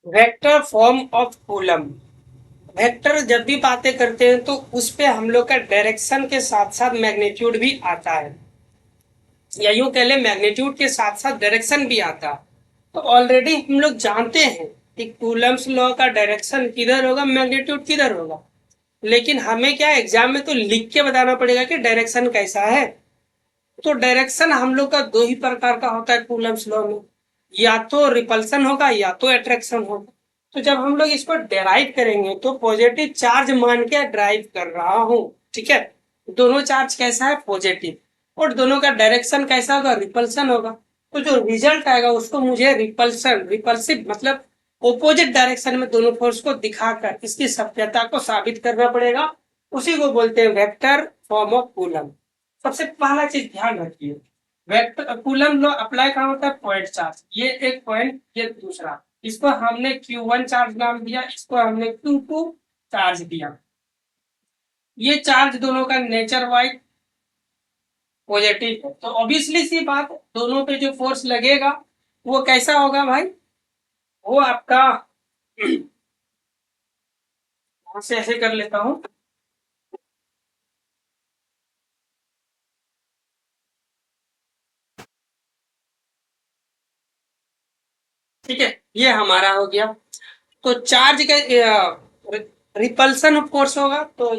Vector form of coulomb. Vector जब भी बातें करते हैं तो उस पे हम लोग का डायरेक्शन के साथ साथ मैग्नीट्यूड भी आता है, या यूं कह ले मैग्नीट्यूड के साथ साथ डायरेक्शन भी आता है। तो ऑलरेडी हम लोग जानते हैं कि कूलम्स लॉ का डायरेक्शन किधर होगा, मैग्नीट्यूड किधर होगा। लेकिन हमें क्या एग्जाम में तो लिख के बताना पड़ेगा कि डायरेक्शन कैसा है। तो डायरेक्शन हम लोग का दो ही प्रकार का होता है कूलम्स लॉ में, या तो रिपल्सन होगा या तो अट्रैक्शन होगा। तो जब हम लोग इसको डेराइव करेंगे तो पॉजिटिव चार्ज मान के ड्राइव कर रहा हूँ, ठीक है। दोनों चार्ज कैसा है, पॉजिटिव, और दोनों का डायरेक्शन कैसा होगा, रिपल्सन होगा। तो जो रिजल्ट आएगा उसको मुझे रिपल्सन, रिपल्सिव मतलब ओपोजिट डायरेक्शन में दोनों फोर्स को दिखाकर इसकी सत्यता को साबित करना पड़ेगा। उसी को बोलते हैं वेक्टर फॉर्म ऑफ कूलम। सबसे पहला चीज ध्यान रखिए, वेक्टर कूलम लॉ अप्लाई कहाँ होता है, पॉइंट चार्ज। ये एक पॉइंट, ये दूसरा। इसको हमने Q1 चार्ज नाम दिया, इसको हमने Q2 चार्ज दिया। ये चार्ज दोनों का नेचर वाइज पॉजिटिव है, तो ऑब्वियसली सी बात है, दोनों पे जो फोर्स लगेगा वो कैसा होगा भाई, वो आपका से ऐसे कर लेता हूं, ठीक है। ये हमारा हो गया। तो चार्ज का रिपल्सन ऑफ फोर्स होगा, तो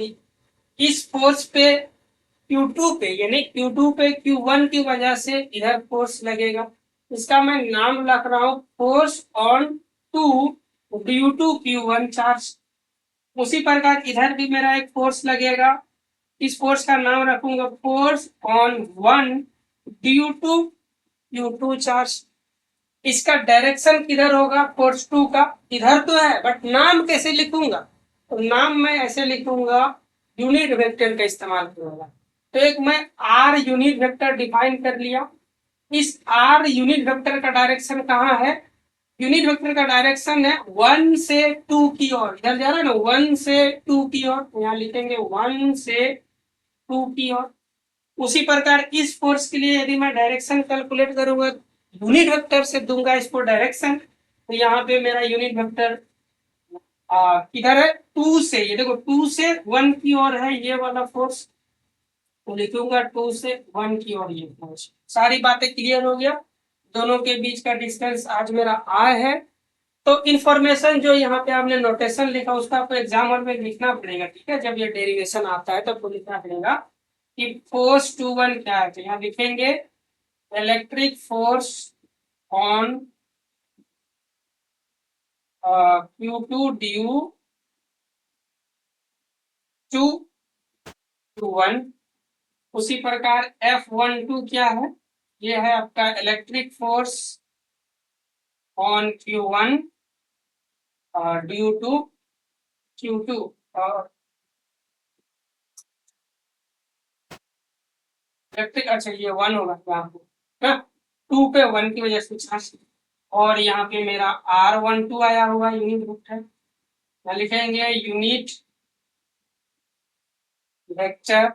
इस फोर्स पे Q2 पे, यानी Q2 पे Q1 की वजह से इधर फोर्स लगेगा। इसका मैं नाम रख रहा हूं force on two due to Q1 charge. उसी प्रकार इधर भी मेरा एक फोर्स लगेगा, इस फोर्स का नाम रखूंगा force on one due to Q2 charge. इसका डायरेक्शन किधर होगा, फोर्स टू का इधर तो है, बट नाम कैसे लिखूंगा, तो नाम मैं ऐसे लिखूंगा, यूनिट वेक्टर का इस्तेमाल करूंगा। तो एक मैं आर यूनिट वेक्टर डिफाइन कर लिया। इस आर यूनिट वेक्टर का डायरेक्शन कहाँ है, यूनिट वेक्टर का डायरेक्शन है 1 से 2 की ओर, इधर जा रहा है ना, 1 से 2 की ओर, यहाँ लिखेंगे 1 से 2 की ओर। उसी प्रकार इस फोर्स के लिए यदि मैं डायरेक्शन कैलकुलेट करूंगा, यूनिट वेक्टर से दूंगा इसको डायरेक्शन, तो यहाँ पे मेरा यूनिट वेक्टर किधर है, 2 से, ये देखो 2 से 1 की ओर है ये वाला फोर्स, तो लिखूंगा 2 से 1 की ओर ये फोर्स। सारी बातें क्लियर हो गया, दोनों के बीच का डिस्टेंस आज मेरा आर है। तो इन्फॉर्मेशन जो यहाँ पे आपने नोटेशन लिखा उसका आपको एग्जाम हॉल में लिखना पड़ेगा, ठीक है। जब ये डेरिवेशन आता है तो आपको लिखना पड़ेगा कि फोर्स टू वन क्या है, तो यहाँ लिखेंगे electric force on Q2 due to Q1। उसी प्रकार F12 क्या है, ये है आपका electric force on Q1 due to Q2। और इलेक्ट्रिक, अच्छा ये 1 होगा यहाँ पे, 2 पे 1 की वजह से चार्ज। और यहाँ पे मेरा R12 आया होगा यूनिट वेक्टर, यहाँ लिखेंगे unit vector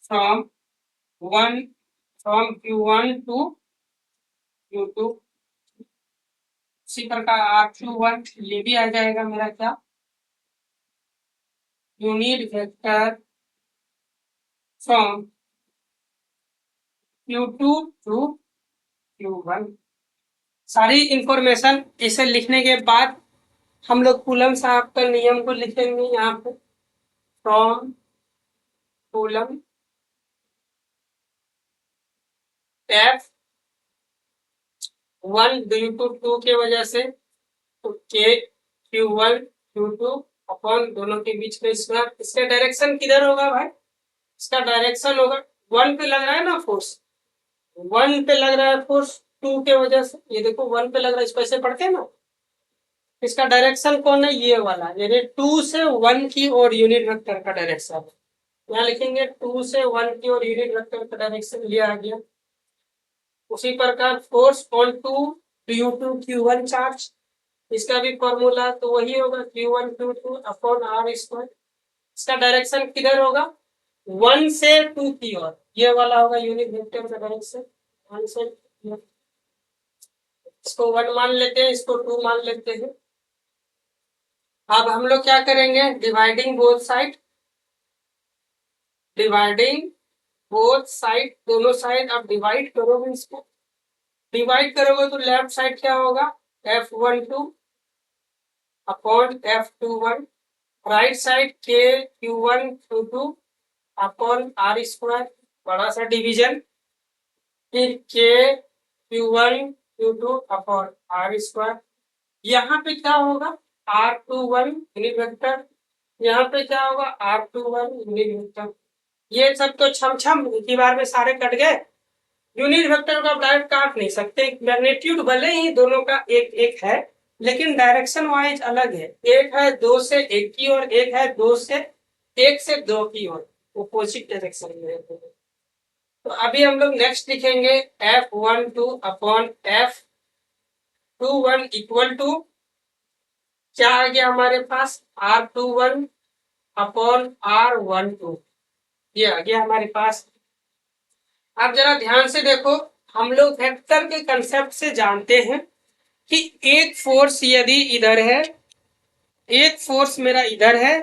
from one from Q1 to Q2। उसी प्रकार R21 ये भी आ जाएगा मेरा क्या, unit vector from Q2 to Q1। सारी इंफॉर्मेशन इसे लिखने के बाद हम लोग कूलम साहब का नियम को लिखेंगे यहाँ पे, from Coulomb F 1 due to 2 की वजह से, तो के Q1 Q2 अपॉन दोनों के बीच में स्क्वायर। इसका डायरेक्शन किधर होगा भाई, इसका डायरेक्शन होगा 1 पे लग रहा है ना फोर्स, 1 पे लग रहा है फोर्स 2 के वजह से, ये देखो 1 पे लग रहा है, इसको ऐसे पढ़ते हैं ना। इसका डायरेक्शन कौन है, ये वाला, यानी 2 से 1 की और यूनिट वेक्टर का डायरेक्शन। यहाँ लिखेंगे 2 से 1 की और यूनिट वेक्टर का डायरेक्शन ये आ गया। उसी प्रकार force on two due to Q1 charge, इसका भी फॉर्मूला तो वही होगा Q1 Q2 upon R square. इसका डायरेक्शन किधर होगा, 1 से 2 की ओर, ये वाला होगा यूनिट वेक्टर का डायरेक्शन 1 से 2। इसको 1 मान लेते हैं, इसको 2 मान लेते हैं। अब हम लोग क्या करेंगे, dividing both side, dividing both side, दोनों साइड आप डिवाइड करोगे, इसको डिवाइड करोगे तो लेफ्ट साइड क्या होगा, F12 upon F21, right side Q1 Q2 upon R square, बड़ा सा डिवीजन, फिर Q1 Q2 upon R square. यहाँ पे क्या होगा, R21 यूनिट वेक्टर, यहाँ पे क्या होगा, R21 यूनिट वेक्टर। ये सब तो छम छम एक ही बार में सारे कट गए। यूनिट वेक्टर को आप डायरेक्ट काट नहीं सकते, मैग्नीट्यूड भले ही दोनों का एक एक है, लेकिन डायरेक्शन वाइज अलग है। एक है 2 से 1 की ओर, एक है 2 से 1 से 2 की ओर, अपोजिट डायरेक्शन में है। तो अभी हम लोग नेक्स्ट लिखेंगे F12 upon F21 equal to क्या आ गया हमारे पास, R21 अपॉन R12, ये आ गया हमारे पास। अब जरा ध्यान से देखो, हम लोग वेक्टर के कंसेप्ट से जानते हैं कि एक फोर्स यदि इधर है, एक फोर्स मेरा इधर है,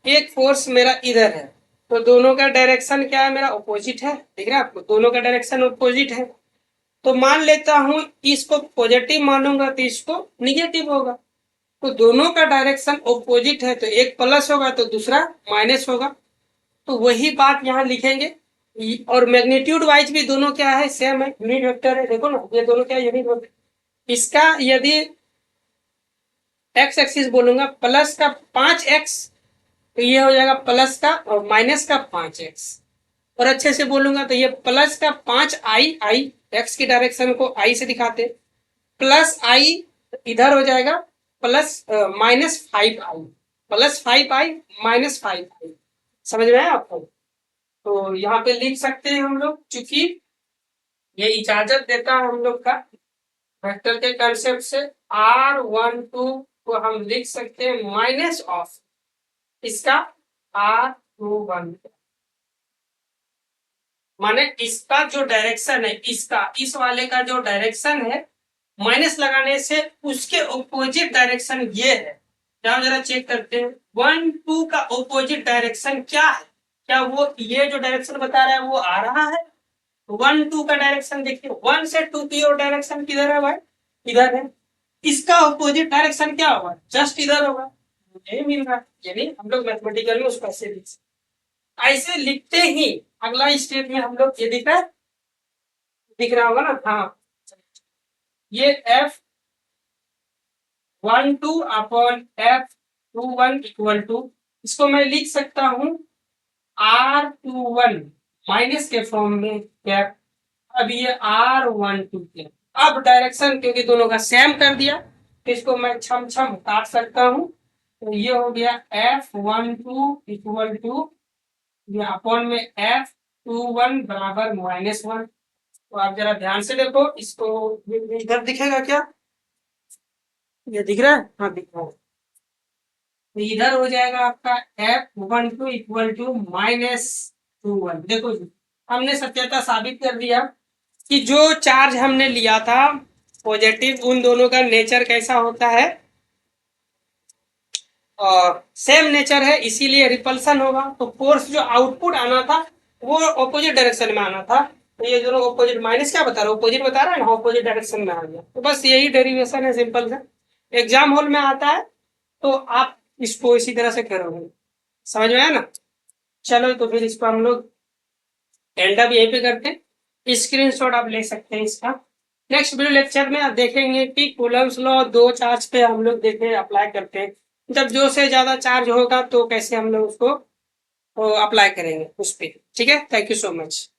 एक फोर्स मेरा इधर है, तो दोनों का डायरेक्शन क्या है, मेरा ऑपोजिट है। देख रहे हैं आपको, दोनों का डायरेक्शन ऑपोजिट है। तो मान लेता हूं इसको पॉजिटिव मानूंगा तो इसको निगेटिव होगा। तो दोनों का डायरेक्शन ऑपोजिट है, तो एक प्लस होगा तो दूसरा माइनस होगा। तो वही बात यहाँ लिखेंगे। और मैग्नीट्यूड वाइज भी दोनों क्या है, सेम है, यूनिट वेक्टर है। देखो ना, ये दोनों क्या यूनिट वेक्टर। इसका यदि एक्स एक्सिस बोलूंगा प्लस का 5x, तो ये हो जाएगा प्लस का, और माइनस का 5x। और अच्छे से बोलूंगा तो ये प्लस का 5i, एक्स की डायरेक्शन को i से दिखाते, प्लस i इधर हो जाएगा plus minus 5i, plus 5i minus 5i। समझ में आया आपको? तो यहाँ पे लिख सकते हैं हम लोग, चूंकि ये इजाजत देता है हम लोग का वेक्टर के कंसेप्ट से। R12 को हम लिख सकते हैं माइनस ऑफ इसका R21, माने इसका जो डायरेक्शन है, इसका इस वाले का जो डायरेक्शन है, माइनस लगाने से उसके ऑपोजिट डायरेक्शन ये है। क्या जरा चेक करते हैं, 1 2 का ऑपोजिट डायरेक्शन क्या है, क्या वो ये जो डायरेक्शन बता रहा है वो आ रहा है। 1 2 का डायरेक्शन देखिए, 1 से 2 की ओर डायरेक्शन किधर है भाई, इधर है। इसका ऑपोजिट डायरेक्शन क्या होगा, जस्ट इधर होगा। मुझे मिल रहा है, यानी हम लोग मैथमेटिकल में उसको ऐसे लिख सकते। ऐसे लिखते ही अगला स्टेप में हम लोग ये दिख रहा है, दिख रहा होगा ना, हाँ, ये F12 upon F21 equal to, इसको मैं लिख सकता हूं R21 माइनस के फॉर्म में कैप। अब ये R12 के, अब डायरेक्शन क्योंकि दोनों का सेम कर दिया, तो इसको मैं छम छम काट सकता हूं। तो ये हो गया F12 इक्वल टू, ये अपॉन में F21 बराबर -1। तो आप जरा ध्यान से देखो इसको, इधर दिखेगा क्या, ये दिख रहा है, हाँ दिख रहा है। तो इधर हो जाएगा आपका F12 इक्वल टू -21। देखो जी, हमने सत्यता साबित कर दिया कि जो चार्ज हमने लिया था पॉजिटिव, उन दोनों का नेचर कैसा होता है, और सेम नेचर है, इसीलिए रिपल्सन होगा। तो फोर्स जो आउटपुट आना था वो ऑपोजिट डायरेक्शन में आना था। तो ये दोनों ऑपोजिट, माइनस क्या बता रहा है, ऑपोजिट बता रहा है ना, ऑपोजिट डायरेक्शन में आ गया। तो बस यही डेरिवेशन है, सिंपल सा। एग्जाम हॉल में आता है तो आप इसको इसी तरह से करोगे। समझ में आया ना? चलो तो फिर इसको हम लोग एंड अप यहीं पे करते हैं। स्क्रीनशॉट आप ले सकते हैं इसका। नेक्स्ट वीडियो लेक्चर में आप देखेंगे कि कूलम्स लॉ 2 चार्ज पे हम लोग देखें अप्लाई करते हैं। जब जो से ज्यादा चार्ज होगा तो कैसे हम लोग उसको अप्लाई करेंगे उस पर। ठीक है, थैंक यू सो मच।